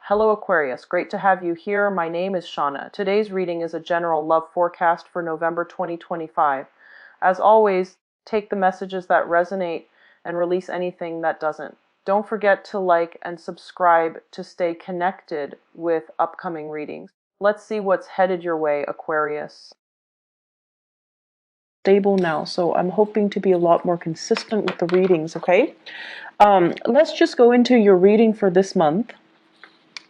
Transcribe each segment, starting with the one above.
Hello Aquarius, great to have you here. My name is Shauna. Today's reading is a general love forecast for November 2025. As always, take the messages that resonate and release anything that doesn't. Don't forget to like and subscribe to stay connected with upcoming readings. Let's see what's headed your way, Aquarius. Stable now, so I'm hoping to be a lot more consistent with the readings, okay? Let's just go into your reading for this month.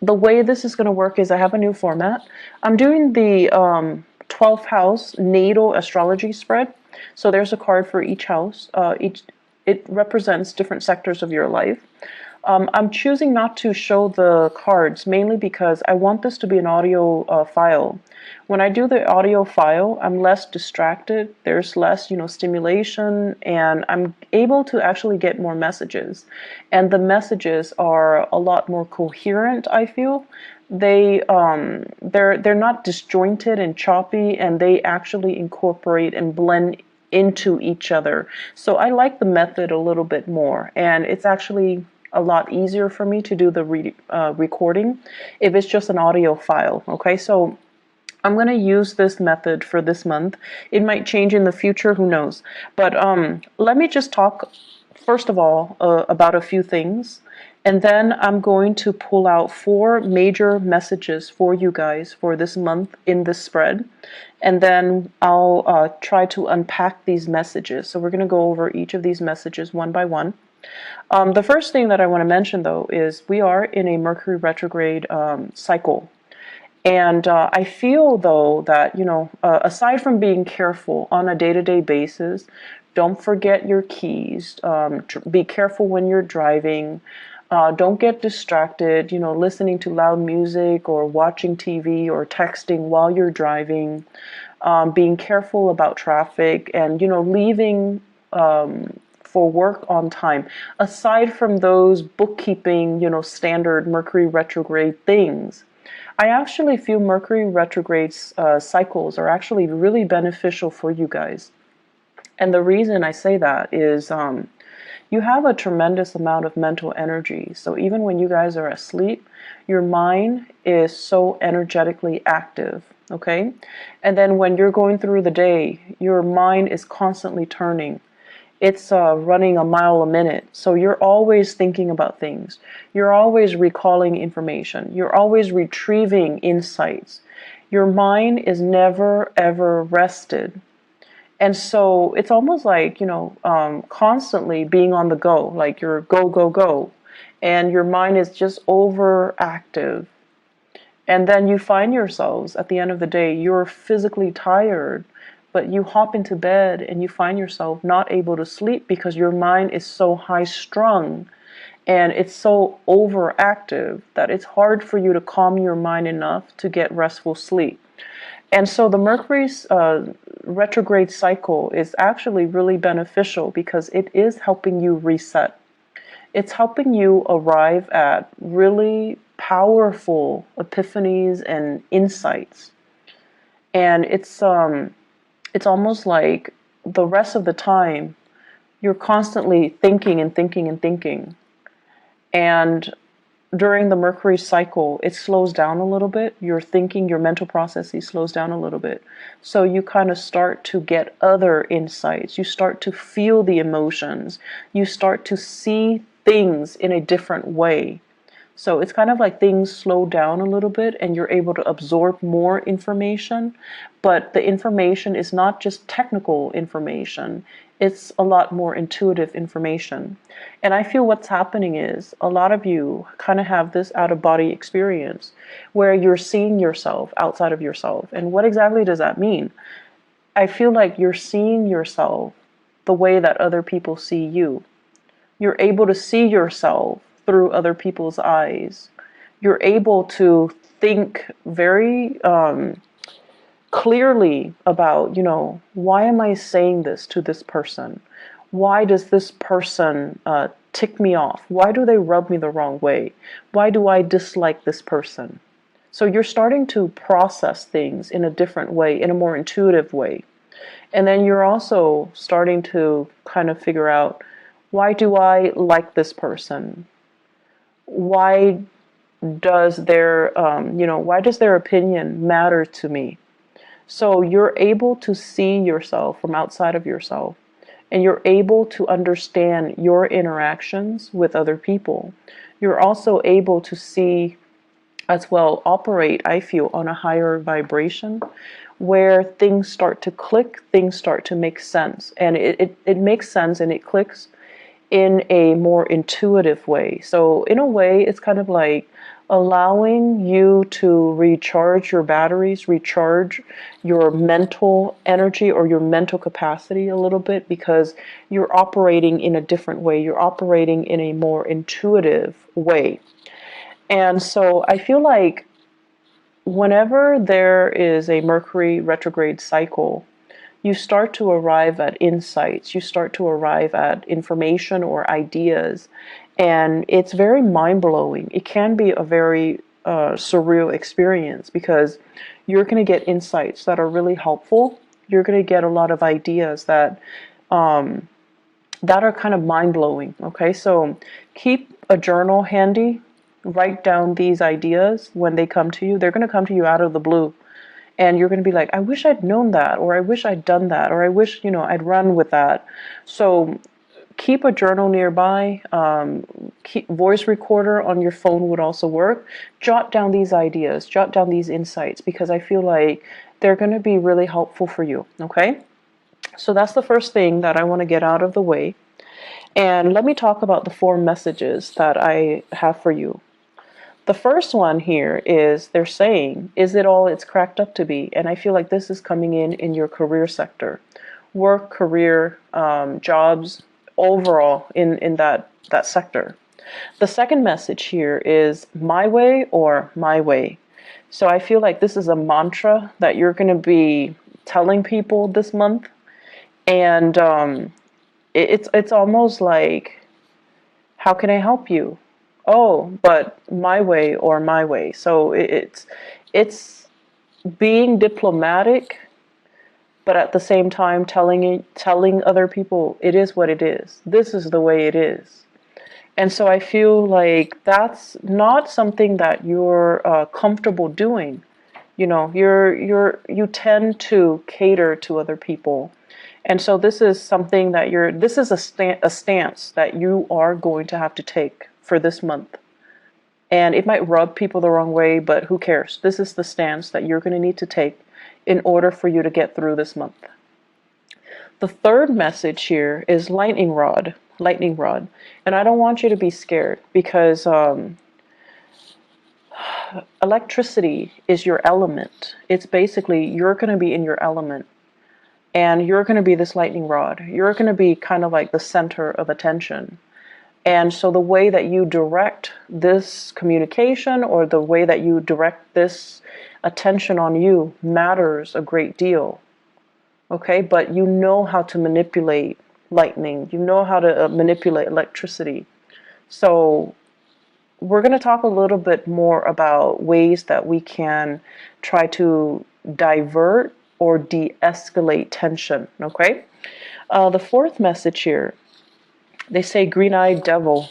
The way this is going to work is I have a new format. I'm doing the 12th house natal astrology spread. So there's a card for each house. It represents different sectors of your life. I'm choosing not to show the cards mainly because I want this to be an audio file. When I do the audio file, I'm less distracted. There's less, stimulation, and I'm able to actually get more messages. And the messages are a lot more coherent, I feel. They're not disjointed and choppy, and they actually incorporate and blend into each other. So I like the method a little bit more, and it's actually a lot easier for me to do the recording if it's just an audio file. Okay, so I'm going to use this method for this month. It might change in the future, who knows. But let me just talk first of all about a few things, and then I'm going to pull out 4 major messages for you guys for this month in this spread, and then I'll try to unpack these messages. So we're going to go over each of these messages one by one. The first thing that I want to mention, though, is we are in a Mercury retrograde cycle. And I feel, though, that, aside from being careful on a day-to-day basis, don't forget your keys. Be careful when you're driving. Don't get distracted, listening to loud music or watching TV or texting while you're driving. Being careful about traffic and, leaving for work on time. Aside from those bookkeeping, standard Mercury retrograde things, I actually feel Mercury retrograde cycles are actually really beneficial for you guys. And the reason I say that is you have a tremendous amount of mental energy. So even when you guys are asleep, your mind is so energetically active, okay? And then when you're going through the day, your mind is constantly turning. It's running a mile a minute. So you're always thinking about things. You're always recalling information. You're always retrieving insights. Your mind is never, ever rested. And so it's almost like, constantly being on the go, like you're go, go, go. And your mind is just overactive. And then you find yourselves, at the end of the day, you're physically tired, but you hop into bed and you find yourself not able to sleep because your mind is so high strung and it's so overactive that it's hard for you to calm your mind enough to get restful sleep. And so the Mercury's retrograde cycle is actually really beneficial because it is helping you reset. It's helping you arrive at really powerful epiphanies and insights. And it's almost like the rest of the time you're constantly thinking and thinking and thinking. And during the Mercury cycle, it slows down a little bit. Your thinking, your mental processes slows down a little bit. So you kind of start to get other insights. You start to feel the emotions. You start to see things in a different way. So it's kind of like things slow down a little bit and you're able to absorb more information. But the information is not just technical information. It's a lot more intuitive information. And I feel what's happening is a lot of you kind of have this out-of-body experience where you're seeing yourself outside of yourself. And what exactly does that mean? I feel like you're seeing yourself the way that other people see you. You're able to see yourself through other people's eyes. You're able to think very clearly about, why am I saying this to this person? Why does this person tick me off? Why do they rub me the wrong way? Why do I dislike this person? So you're starting to process things in a different way, in a more intuitive way. And then you're also starting to kind of figure out, why do I like this person? Why does their, why does their opinion matter to me? So you're able to see yourself from outside of yourself, and you're able to understand your interactions with other people. You're also able to see as well, operate, I feel, on a higher vibration where things start to click, things start to make sense. And it makes sense and it clicks in a more intuitive way. So in a way, it's kind of like allowing you to recharge your batteries, recharge your mental energy or your mental capacity a little bit, because you're operating in a different way. You're operating in a more intuitive way. And so I feel like whenever there is a Mercury retrograde cycle, you start to arrive at insights, you start to arrive at information or ideas, and it's very mind-blowing. It can be a very surreal experience, because you're going to get insights that are really helpful. You're going to get a lot of ideas that are kind of mind-blowing. Okay, so keep a journal handy. Write down these ideas when they come to you. They're going to come to you out of the blue. And you're going to be like, I wish I'd known that, or I wish I'd done that, or I wish, I'd run with that. So keep a journal nearby. Keep voice recorder on your phone would also work. Jot down these ideas, jot down these insights, because I feel like they're going to be really helpful for you. Okay? So that's the first thing that I want to get out of the way. And let me talk about the 4 messages that I have for you. The first one here is they're saying, is it all it's cracked up to be? And I feel like this is coming in your career sector. Work, career, jobs, overall in that sector. The second message here is my way or my way. So I feel like this is a mantra that you're going to be telling people this month. And it's almost like, how can I help you? Oh, but my way or my way. So it's being diplomatic, but at the same time telling other people it is what it is. This is the way it is. And so I feel like that's not something that you're comfortable doing. You tend to cater to other people. And so this is something that this is a stance that you are going to have to take for this month. And it might rub people the wrong way, but who cares? This is the stance that you're going to need to take in order for you to get through this month. The third message here is lightning rod. And I don't want you to be scared, because electricity is your element. It's basically, you're going to be in your element. And you're going to be this lightning rod. You're going to be kind of like the center of attention. And so the way that you direct this communication, or the way that you direct this attention on you, matters a great deal. Okay, but you know how to manipulate lightning. You know how to manipulate electricity. So we're going to talk a little bit more about ways that we can try to divert or de-escalate tension. Okay, the fourth message here, they say green-eyed devil.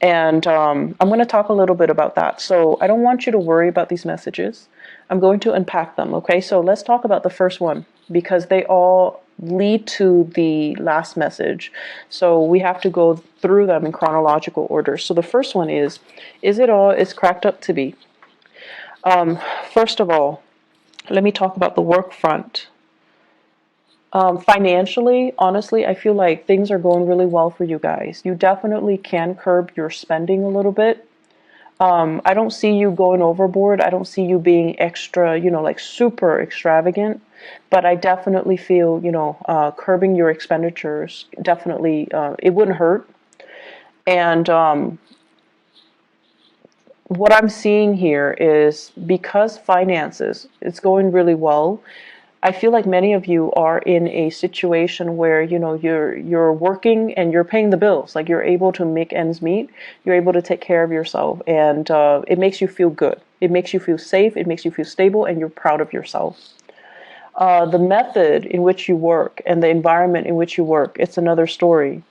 And I'm going to talk a little bit about that. So I don't want you to worry about these messages. I'm going to unpack them. Okay, so let's talk about the first one, because they all lead to the last message. So we have to go through them in chronological order. So the first one is it all it's cracked up to be? First of all, let me talk about the work front. Financially, honestly, I feel like things are going really well for you guys. You definitely can curb your spending a little bit. I don't see you going overboard. I don't see you being extra, like super extravagant. But I definitely feel, curbing your expenditures, definitely, it wouldn't hurt. And what I'm seeing here is, because finances, it's going really well, I feel like many of you are in a situation where, you're working and you're paying the bills. Like, you're able to make ends meet. You're able to take care of yourself. And it makes you feel good. It makes you feel safe. It makes you feel stable. And you're proud of yourself. The method in which you work and the environment in which you work, it's another story.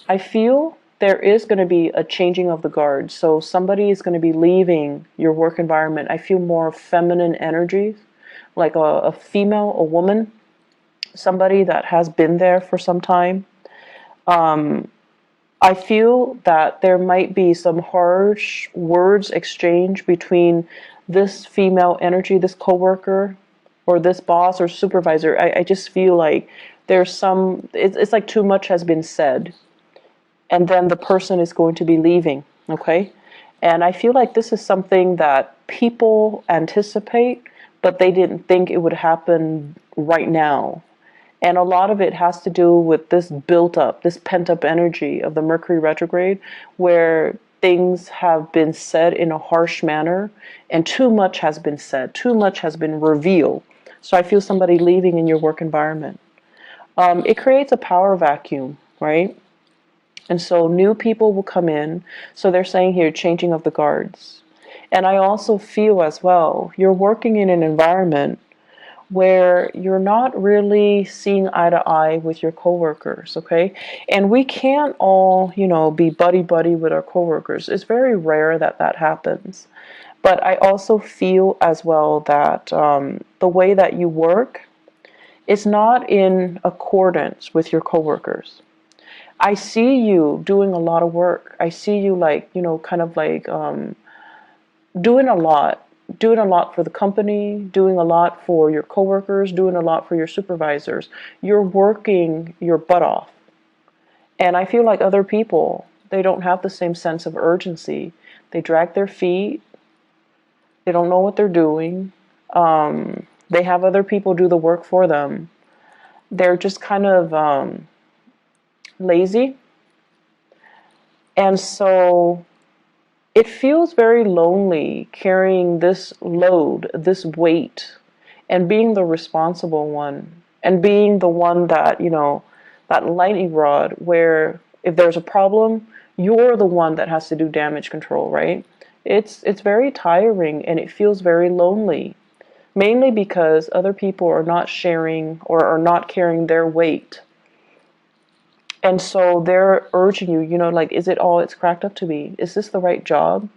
I feel there is going to be a changing of the guard. So somebody is going to be leaving your work environment. I feel more feminine energies, like a female, a woman, somebody that has been there for some time. I feel that there might be some harsh words exchange between this female energy, this coworker, or this boss or supervisor. I just feel like there's it's like too much has been said, and then the person is going to be leaving, okay? And I feel like this is something that people anticipate, but they didn't think it would happen right now. And a lot of it has to do with this built up, this pent up energy of the Mercury retrograde, where things have been said in a harsh manner and too much has been said, too much has been revealed. So I feel somebody leaving in your work environment. It creates a power vacuum, right? And so new people will come in. So they're saying here, changing of the guards. And I also feel as well, you're working in an environment where you're not really seeing eye to eye with your coworkers, okay? And we can't all, be buddy-buddy with our coworkers. It's very rare that that happens. But I also feel as well that the way that you work is not in accordance with your coworkers. I see you doing a lot of work. I see you kind of like doing a lot. Doing a lot for the company, doing a lot for your coworkers, doing a lot for your supervisors. You're working your butt off. And I feel like other people, they don't have the same sense of urgency. They drag their feet. They don't know what they're doing. They have other people do the work for them. They're just kind of lazy. And so it feels very lonely carrying this load, this weight, and being the responsible one, and being the one that, that lightning rod where if there's a problem, you're the one that has to do damage control, right? It's very tiring and it feels very lonely, mainly because other people are not sharing or are not carrying their weight. And so they're urging you, like, is it all it's cracked up to be? Is this the right job?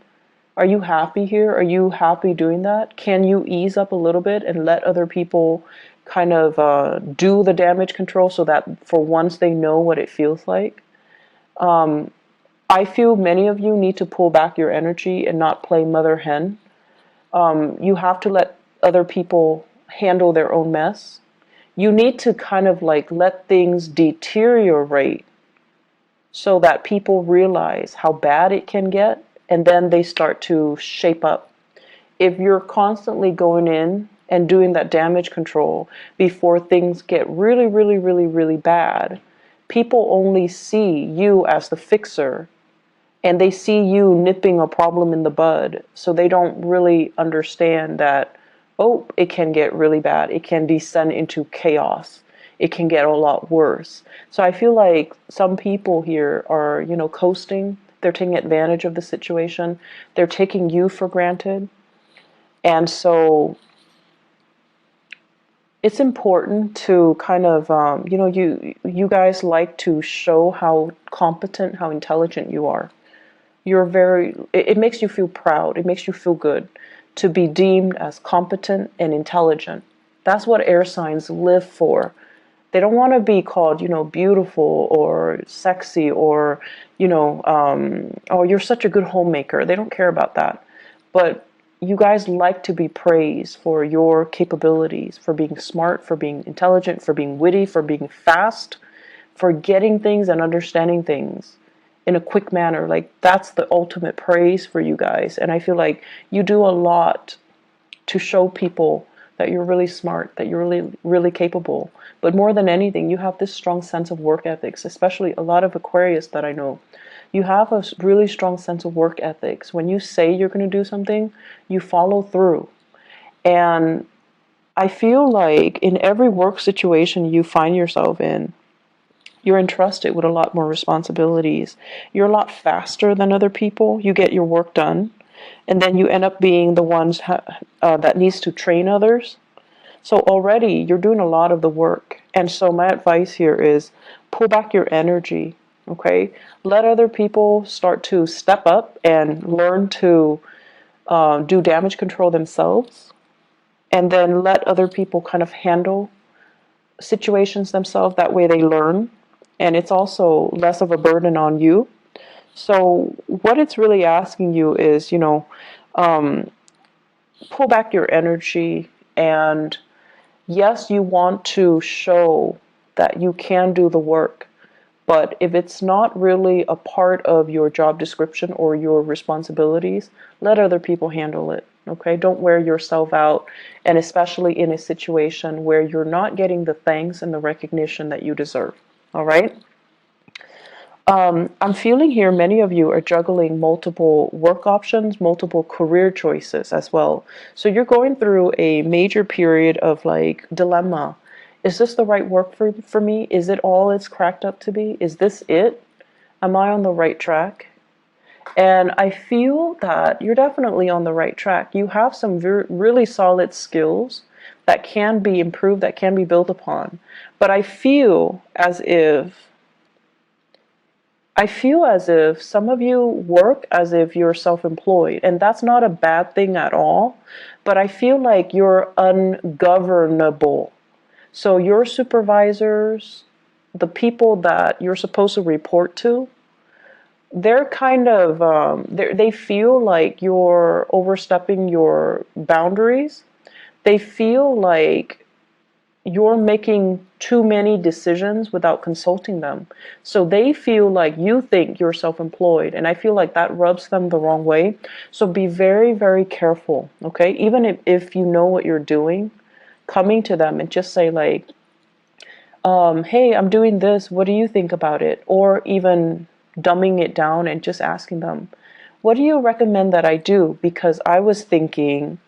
Are you happy here? Are you happy doing that? Can you ease up a little bit and let other people kind of do the damage control so that for once they know what it feels like? I feel many of you need to pull back your energy and not play mother hen. You have to let other people handle their own mess. You need to kind of like let things deteriorate so that people realize how bad it can get, and then they start to shape up. If you're constantly going in and doing that damage control before things get really, really, really, really bad, people only see you as the fixer, and they see you nipping a problem in the bud, so they don't really understand that, oh, it can get really bad. It can descend into chaos. It can get a lot worse. So I feel like some people here are, coasting. They're taking advantage of the situation. They're taking you for granted. And so it's important to kind of, you guys like to show how competent, how intelligent you are. It makes you feel proud. It makes you feel good to be deemed as competent and intelligent. That's what air signs live for. They don't want to be called, beautiful or sexy or, oh, you're such a good homemaker. They don't care about that. But you guys like to be praised for your capabilities, for being smart, for being intelligent, for being witty, for being fast, for getting things and understanding things in a quick manner. Like, that's the ultimate praise for you guys. And I feel like you do a lot to show people that you're really smart, that you're really, really capable. But more than anything, you have this strong sense of work ethics, especially a lot of Aquarius that I know. You have a really strong sense of work ethics. When you say you're going to do something, you follow through. And I feel like in every work situation you find yourself in, you're entrusted with a lot more responsibilities. You're a lot faster than other people. You get your work done. And then you end up being the ones that needs to train others. So already you're doing a lot of the work. And so my advice here is pull back your energy. Okay, let other people start to step up and learn to do damage control themselves, and then let other people kind of handle situations themselves. That way they learn, and it's also less of a burden on you. So what it's really asking you is, pull back your energy, and yes, you want to show that you can do the work, but if it's not really a part of your job description or your responsibilities, let other people handle it. Okay, don't wear yourself out, and especially in a situation where you're not getting the thanks and the recognition that you deserve. All right. I'm feeling here many of you are juggling multiple work options, multiple career choices as well. So you're going through a major period of like dilemma. Is this the right work for me? Is it all it's cracked up to be? Is this it? Am I on the right track? And I feel that you're definitely on the right track. You have some really solid skills that can be improved, that can be built upon. But I feel as if some of you work as if you're self-employed, and that's not a bad thing at all, but I feel like you're ungovernable. So your supervisors, the people that you're supposed to report to, they're kind of, they feel like you're overstepping your boundaries. They feel like you're making too many decisions without consulting them. So they feel like you think you're self-employed, and I feel like that rubs them the wrong way. So be very, very careful, okay? Even if you know what you're doing, coming to them and just say like, hey, I'm doing this, what do you think about it? Or even dumbing it down and just asking them, what do you recommend that I do? Because I was thinking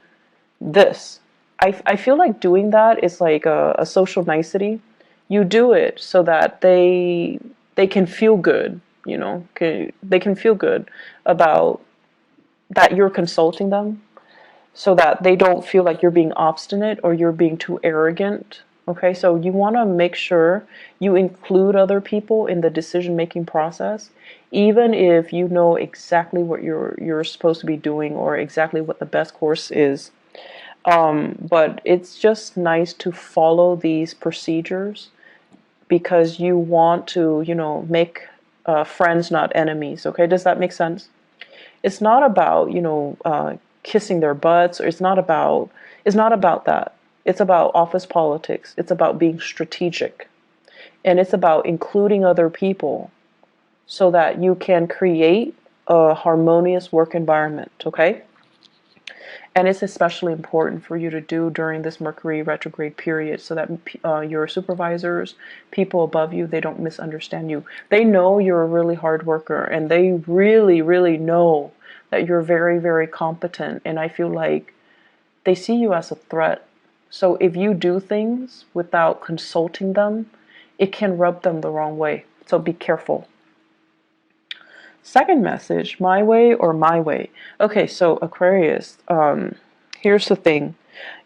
this. I feel like doing that is like a social nicety. You do it so that they can feel good, they can feel good about that you're consulting them, so that they don't feel like you're being obstinate or you're being too arrogant. Okay, so you want to make sure you include other people in the decision-making process, even if you know exactly what you're supposed to be doing or exactly what the best course is. But it's just nice to follow these procedures because you want to, make friends, not enemies. Okay, does that make sense? It's not about, kissing their butts, or it's not about that. It's about office politics. It's about being strategic, and it's about including other people so that you can create a harmonious work environment. Okay. And it's especially important for you to do during this Mercury retrograde period so that your supervisors, people above you, they don't misunderstand you. They know you're a really hard worker, and they really, really know that you're very, very competent. And I feel like they see you as a threat. So if you do things without consulting them, it can rub them the wrong way. So be careful. Second message, my way or my way. Okay, so Aquarius, here's the thing.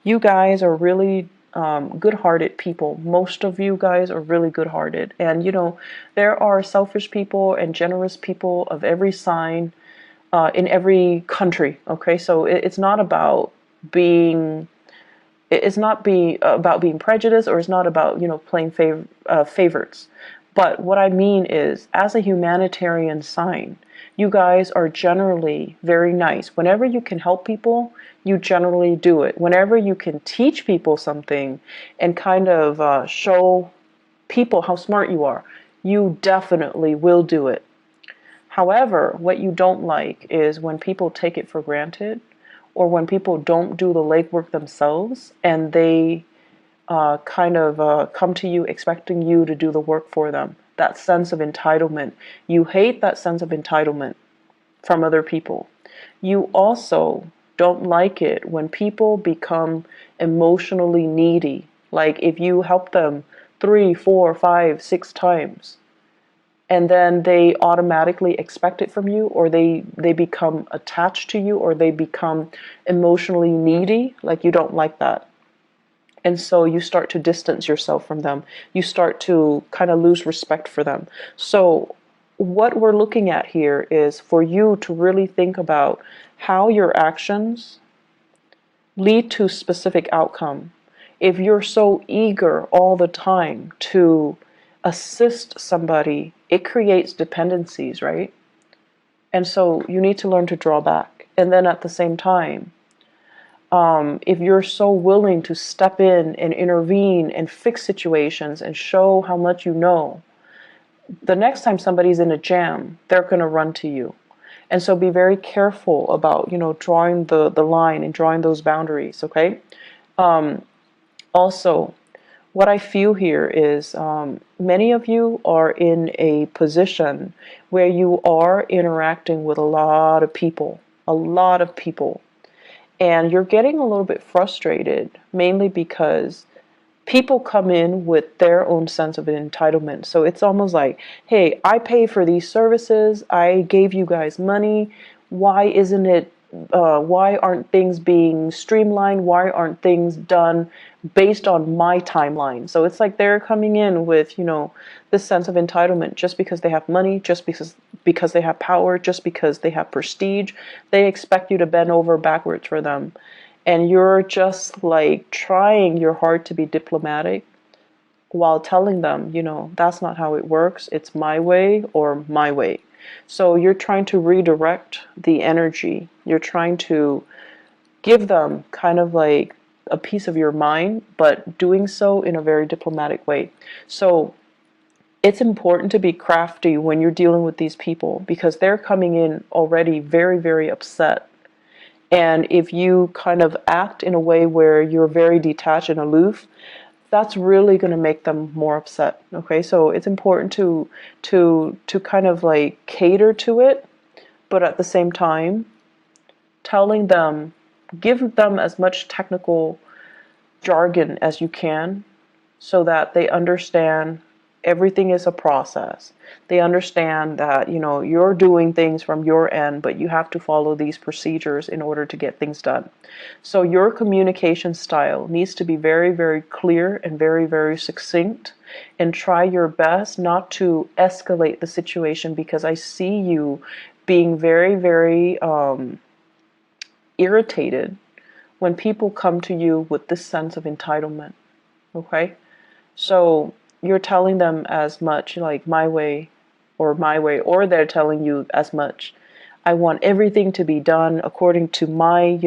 You guys are really good-hearted people. Most of you guys are really good-hearted. And, there are selfish people and generous people of every sign in every country. Okay, so it's not about being about being prejudiced, or it's not about playing favorites. But what I mean is, as a humanitarian sign, you guys are generally very nice. Whenever you can help people, you generally do it. Whenever you can teach people something and kind of show people how smart you are, you definitely will do it. However, what you don't like is when people take it for granted, or when people don't do the legwork themselves and they come to you expecting you to do the work for them. That sense of entitlement. You hate that sense of entitlement from other people. You also don't like it when people become emotionally needy. Like if you help them 3, 4, 5, 6 times, and then they automatically expect it from you, or they become attached to you, or they become emotionally needy. Like, you don't like that. And so you start to distance yourself from them. You start to kind of lose respect for them. So what we're looking at here is for you to really think about how your actions lead to specific outcome. If you're so eager all the time to assist somebody, it creates dependencies, right? And so you need to learn to draw back. And then at the same time, if you're so willing to step in and intervene and fix situations and show how much you know, the next time somebody's in a jam, they're going to run to you. And so be very careful about, drawing the line and drawing those boundaries, okay? Also, what I feel here is many of you are in a position where you are interacting with a lot of people, and you're getting a little bit frustrated, mainly because people come in with their own sense of entitlement. So it's almost like, hey, I pay for these services, I gave you guys money, why isn't it, why aren't things being streamlined? Why aren't things done based on my timeline? So it's like they're coming in with, this sense of entitlement just because they have money, just because they have power, just because they have prestige. They expect you to bend over backwards for them. And you're just like trying your hard to be diplomatic while telling them, that's not how it works. It's my way or my way. So you're trying to redirect the energy. You're trying to give them kind of like a piece of your mind, but doing so in a very diplomatic way. So it's important to be crafty when you're dealing with these people because they're coming in already very, very upset. And if you kind of act in a way where you're very detached and aloof, that's really going to make them more upset. Okay, so it's important to kind of like cater to it, but at the same time, telling them, give them as much technical jargon as you can, so that they understand everything is a process. They understand that, you're doing things from your end, but you have to follow these procedures in order to get things done. So your communication style needs to be very, very clear and very, very succinct, and try your best not to escalate the situation, because I see you being very, very irritated when people come to you with this sense of entitlement. Okay? So you're telling them as much like my way, or they're telling you as much. I want everything to be done according to my,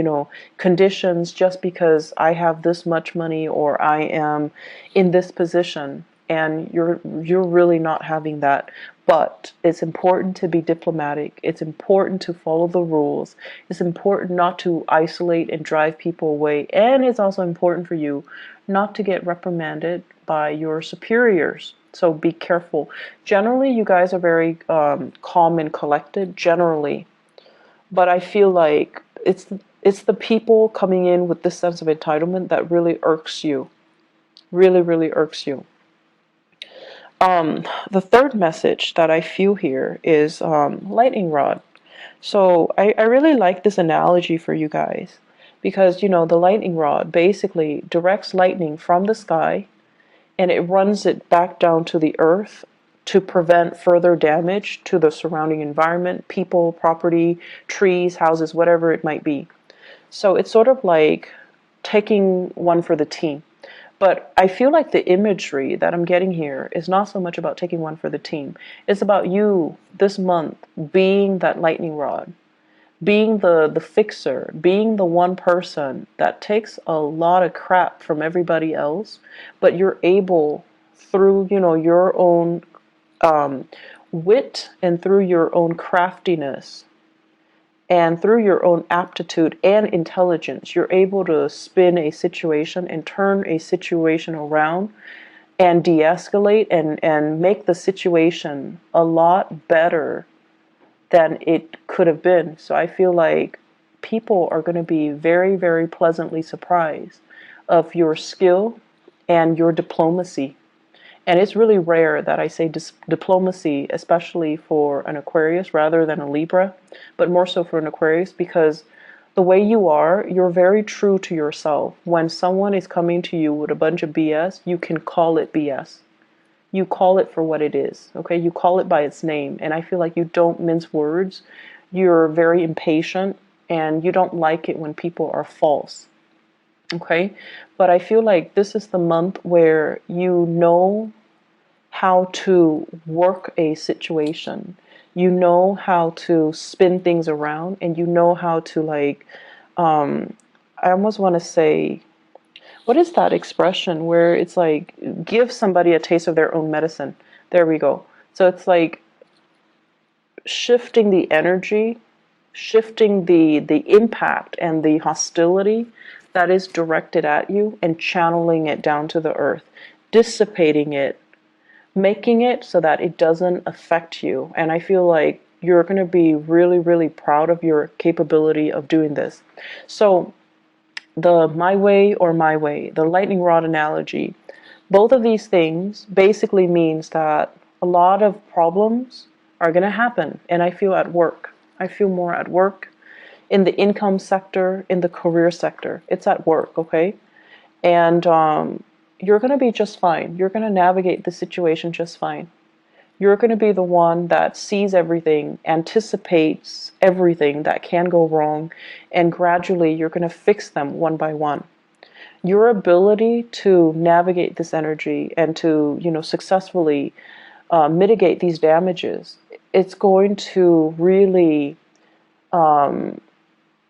conditions, just because I have this much money or I am in this position. And you're really not having that. But it's important to be diplomatic. It's important to follow the rules. It's important not to isolate and drive people away. And it's also important for you not to get reprimanded by your superiors. So be careful. Generally, you guys are very calm and collected, generally. But I feel like it's the people coming in with this sense of entitlement that really irks you. Really, really irks you. The third message that I feel here is lightning rod. So I really like this analogy for you guys, because the lightning rod basically directs lightning from the sky, and it runs it back down to the earth to prevent further damage to the surrounding environment, people, property, trees, houses, whatever it might be. So it's sort of like taking one for the team. But I feel like the imagery that I'm getting here is not so much about taking one for the team. It's about you this month being that lightning rod, being the fixer, being the one person that takes a lot of crap from everybody else, but you're able, through your own wit and through your own craftiness and through your own aptitude and intelligence, you're able to spin a situation and turn a situation around and de-escalate and make the situation a lot better than it could have been. So I feel like people are going to be very, very pleasantly surprised of your skill and your diplomacy. And it's really rare that I say diplomacy, especially for an Aquarius rather than a Libra, but more so for an Aquarius, because the way you are, you're very true to yourself. When someone is coming to you with a bunch of BS, you can call it BS. you call it for what it is, okay? You call it by its name. And I feel like you don't mince words. You're very impatient and you don't like it when people are false, okay? But I feel like this is the month where you know how to work a situation. You know how to spin things around, and you know how to, like, I almost want to say, what is that expression where it's like, give somebody a taste of their own medicine? There we go. So it's like shifting the energy, shifting the impact and the hostility that is directed at you, and channeling it down to the earth, dissipating it, making it so that it doesn't affect you. And I feel like you're going to be really, really proud of your capability of doing this. So the my way or my way, the lightning rod analogy, both of these things basically means that a lot of problems are going to happen. And I feel at work. I feel more at work, in the income sector, in the career sector. It's at work, okay? And you're going to be just fine. You're going to navigate the situation just fine. You're going to be the one that sees everything, anticipates everything that can go wrong, and gradually you're going to fix them one by one. Your ability to navigate this energy and to, successfully mitigate these damages, it's going to really, I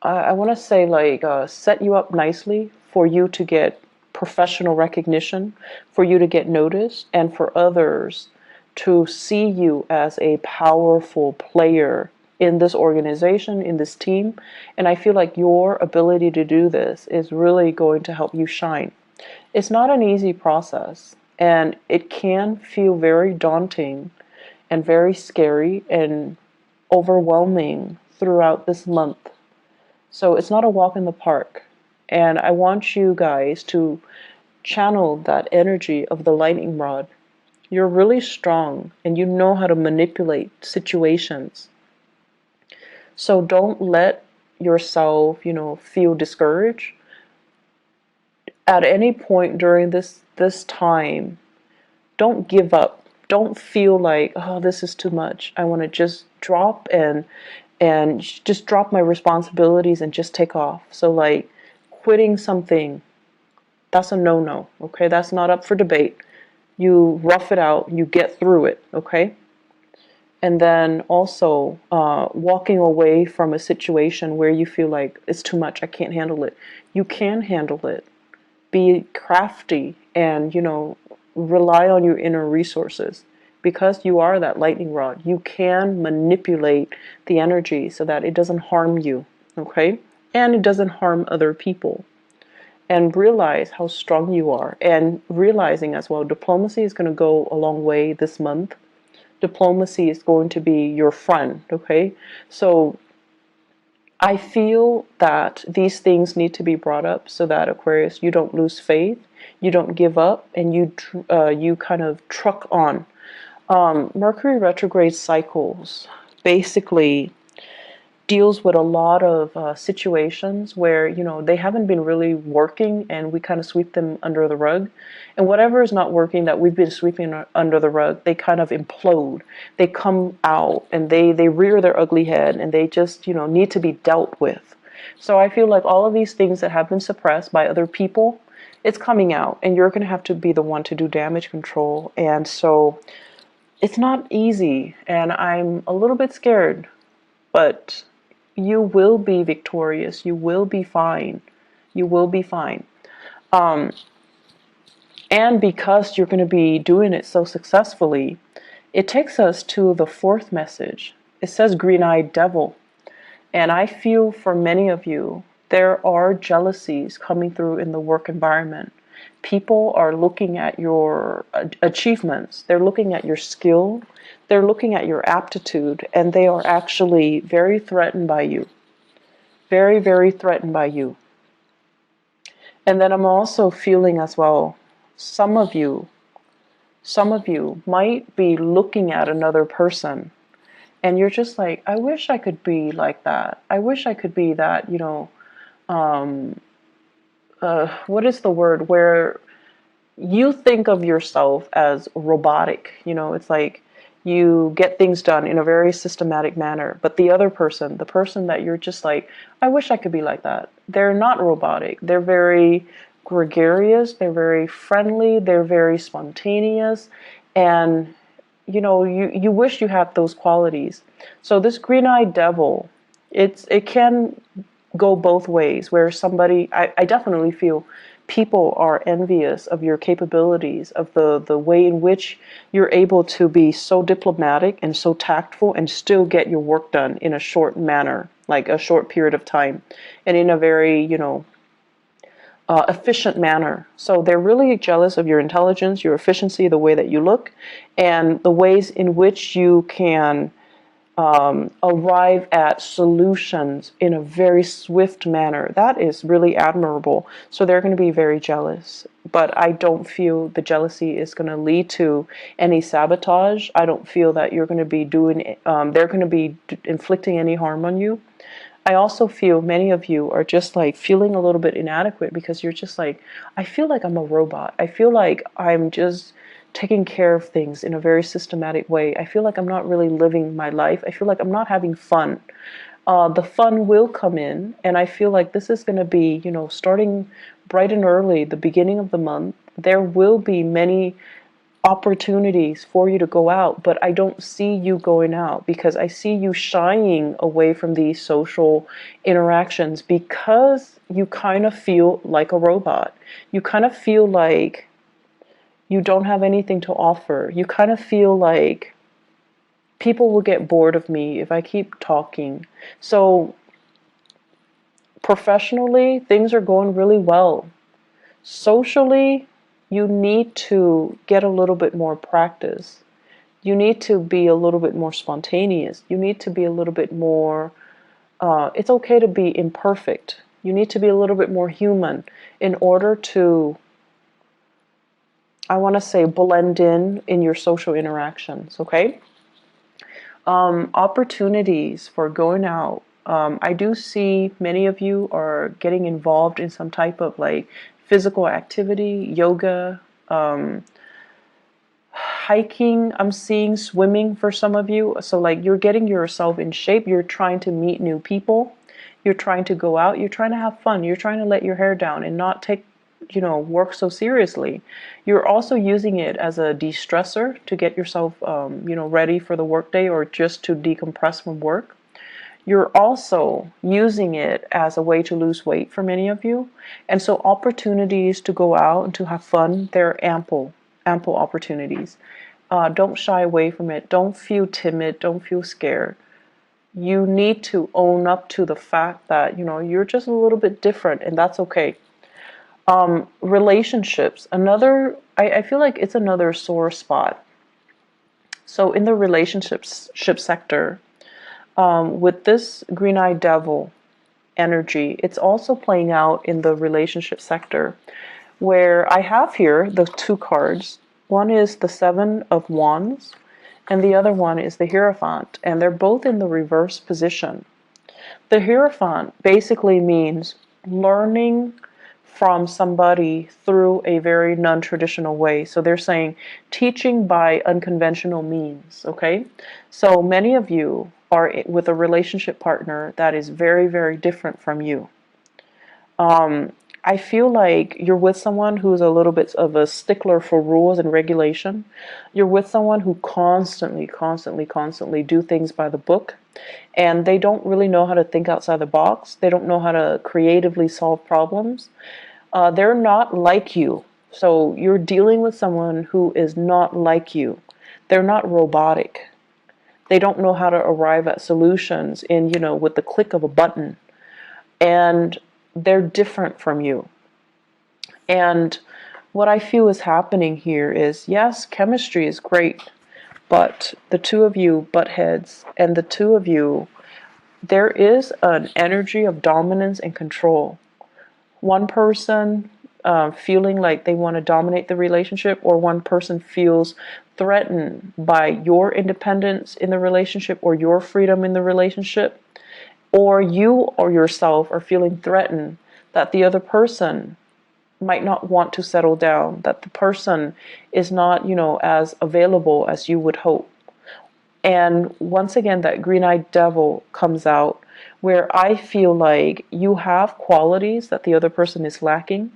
want to say, like, set you up nicely for you to get professional recognition, for you to get noticed, and for others to see you as a powerful player in this organization, in this team. And I feel like your ability to do this is really going to help you shine. It's not an easy process, and it can feel very daunting and very scary and overwhelming throughout this month. So it's not a walk in the park. And I want you guys to channel that energy of the lightning rod. You're really strong and you know how to manipulate situations. So don't let yourself, feel discouraged. At any point during this time, don't give up. Don't feel like, oh, this is too much. I want to just drop and just drop my responsibilities and just take off. So, like, quitting something, that's a no-no, okay? That's not up for debate. You rough it out, you get through it, okay? And then also walking away from a situation where you feel like it's too much, I can't handle it. You can handle it. Be crafty and, rely on your inner resources. Because you are that lightning rod, you can manipulate the energy so that it doesn't harm you, okay? And it doesn't harm other people. And realize how strong you are. And realizing as well, diplomacy is going to go a long way this month. Diplomacy is going to be your friend, okay? So I feel that these things need to be brought up so that, Aquarius, you don't lose faith, you don't give up, and you kind of truck on. Mercury retrograde cycles basically deals with a lot of situations where, they haven't been really working and we kind of sweep them under the rug. And whatever is not working that we've been sweeping under the rug, they kind of implode. They come out and they rear their ugly head and they just, need to be dealt with. So I feel like all of these things that have been suppressed by other people, it's coming out and you're going to have to be the one to do damage control. And so it's not easy and I'm a little bit scared, but you will be victorious. You will be fine. You will be fine. And because you're going to be doing it so successfully, it takes us to the fourth message. It says green-eyed devil. And I feel for many of you, there are jealousies coming through in the work environment. People are looking at your achievements. They're looking at your skill. They're looking at your aptitude, and they are actually very threatened by you. Very, very threatened by you. And then I'm also feeling as well, some of you might be looking at another person, and you're just like, I wish I could be like that. I wish I could be that, what is the word where you think of yourself as robotic. It's like you get things done in a very systematic manner, but the other person, the person that you're just like, I wish I could be like that, they're not robotic. They're very gregarious, they're very friendly, they're very spontaneous, and you wish you had those qualities. So this green-eyed devil, it can go both ways, where somebody, I definitely feel people are envious of your capabilities, of the way in which you're able to be so diplomatic and so tactful and still get your work done in a short manner, like a short period of time, and in a very, efficient manner. So they're really jealous of your intelligence, your efficiency, the way that you look, and the ways in which you can arrive at solutions in a very swift manner. That is really admirable. So they're going to be very jealous. But I don't feel the jealousy is going to lead to any sabotage. I don't feel that you're going to be they're going to be inflicting any harm on you. I also feel many of you are just like feeling a little bit inadequate, because you're just like, I feel like I'm a robot. I feel like I'm just taking care of things in a very systematic way. I feel like I'm not really living my life. I feel like I'm not having fun. The fun will come in, and I feel like this is going to be, starting bright and early, the beginning of the month. There will be many opportunities for you to go out, but I don't see you going out, because I see you shying away from these social interactions, because you kind of feel like a robot. You kind of feel like you don't have anything to offer. You kind of feel like people will get bored of me if I keep talking. So professionally, things are going really well. Socially, you need to get a little bit more practice. You need to be a little bit more spontaneous. You need to be a little bit more, it's okay to be imperfect. You need to be a little bit more human in order to, I want to say, blend in your social interactions, okay? Opportunities for going out. I do see many of you are getting involved in some type of like physical activity, yoga, hiking. I'm seeing swimming for some of you. So like you're getting yourself in shape. You're trying to meet new people. You're trying to go out. You're trying to have fun. You're trying to let your hair down and not take, work so seriously. You're also using it as a de-stressor to get yourself, ready for the workday, or just to decompress from work. You're also using it as a way to lose weight for many of you. And so opportunities to go out and to have fun, they're ample opportunities. Don't shy away from it. Don't feel timid. Don't feel scared. You need to own up to the fact that, you're just a little bit different, and that's okay. Relationships, I feel like it's another sore spot. So in the relationship sector, with this green-eyed devil energy, it's also playing out in the relationship sector, where I have here the two cards. One is the Seven of Wands, and the other one is the Hierophant, and they're both in the reverse position. The Hierophant basically means learning from somebody through a very non-traditional way. So they're saying teaching by unconventional means, okay? So many of you are with a relationship partner that is very, very different from you. I feel like you're with someone who's a little bit of a stickler for rules and regulation. You're with someone who constantly do things by the book, and they don't really know how to think outside the box. They don't know how to creatively solve problems. They're not like you. So you're dealing with someone who is not like you. They're not robotic. They don't know how to arrive at solutions with the click of a button. And they're different from you. And what I feel is happening here is, yes, chemistry is great, but the two of you butt heads, and the two of you, there is an energy of dominance and control. One person feeling like they want to dominate the relationship, or one person feels threatened by your independence in the relationship or your freedom in the relationship, or you or yourself are feeling threatened that the other person might not want to settle down, that the person is not, as available as you would hope. And once again, that green-eyed devil comes out, where I feel like you have qualities that the other person is lacking.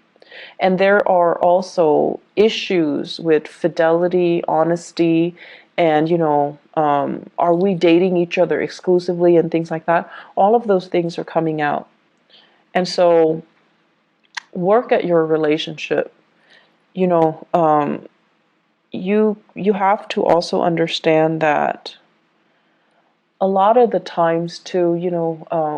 And there are also issues with fidelity, honesty, and, are we dating each other exclusively and things like that. All of those things are coming out. And so work at your relationship. You know, you have to also understand that a lot of the times too,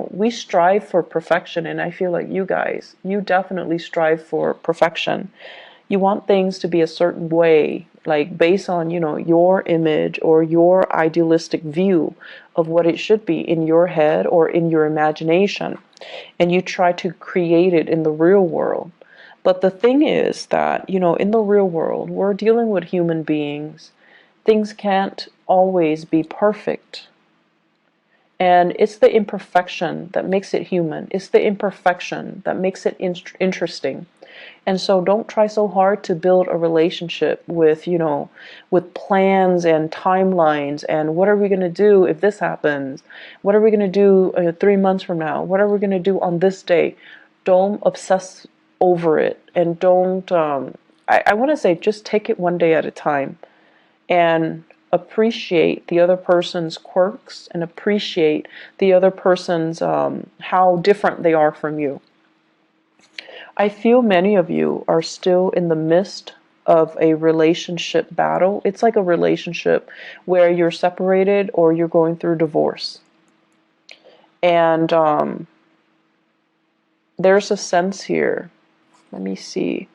we strive for perfection, and I feel like you definitely strive for perfection. You want things to be a certain way, like based on, your image or your idealistic view of what it should be in your head or in your imagination, and you try to create it in the real world. But the thing is that, in the real world, we're dealing with human beings. Things can't always be perfect. And it's the imperfection that makes it human. It's the imperfection that makes it interesting. And so don't try so hard to build a relationship with, with plans and timelines and what are we going to do if this happens? What are we going to do 3 months from now? What are we going to do on this day? Don't obsess over it, and don't, I want to say, just take it one day at a time and appreciate the other person's quirks and appreciate the other person's, how different they are from you. I feel many of you are still in the midst of a relationship battle. It's like a relationship where you're separated or you're going through divorce. And there's a sense here. Let me see.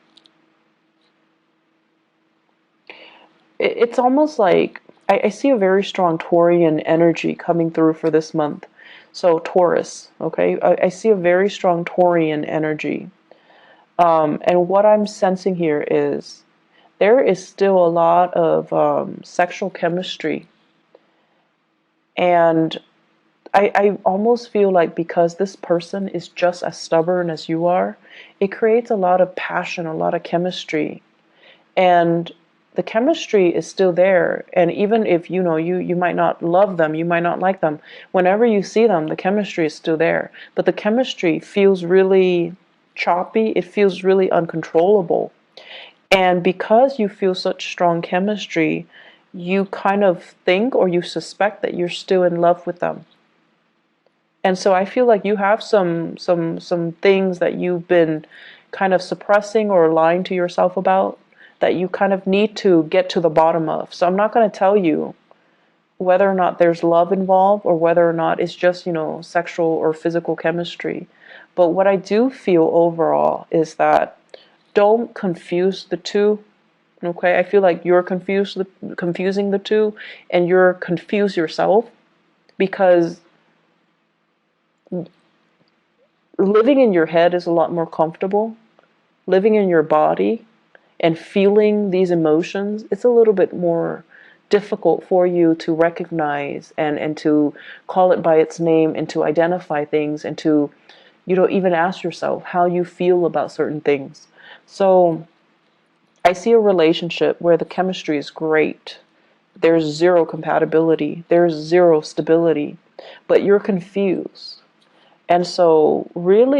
It's almost like I see a very strong Taurian energy coming through for this month. So Taurus, okay? I see a very strong Taurian energy. And what I'm sensing here is there is still a lot of sexual chemistry. And I almost feel like because this person is just as stubborn as you are, it creates a lot of passion, a lot of chemistry. And the chemistry is still there. And even if, you might not love them, you might not like them, whenever you see them, the chemistry is still there. But the chemistry feels really choppy. It feels really uncontrollable. And because you feel such strong chemistry, you kind of think or you suspect that you're still in love with them. And so I feel like you have some things that you've been kind of suppressing or lying to yourself about that you kind of need to get to the bottom of. So I'm not going to tell you whether or not there's love involved or whether or not it's just, sexual or physical chemistry. But what I do feel overall is that don't confuse the two. Okay, I feel like you're confusing the two, and you're confused yourself, because living in your head is a lot more comfortable. Living in your body and feeling these emotions, it's a little bit more difficult for you to recognize and to call it by its name and to identify things and to, even ask yourself how you feel about certain things. So I see a relationship where the chemistry is great. There's zero compatibility. There's zero stability, but you're confused. And so really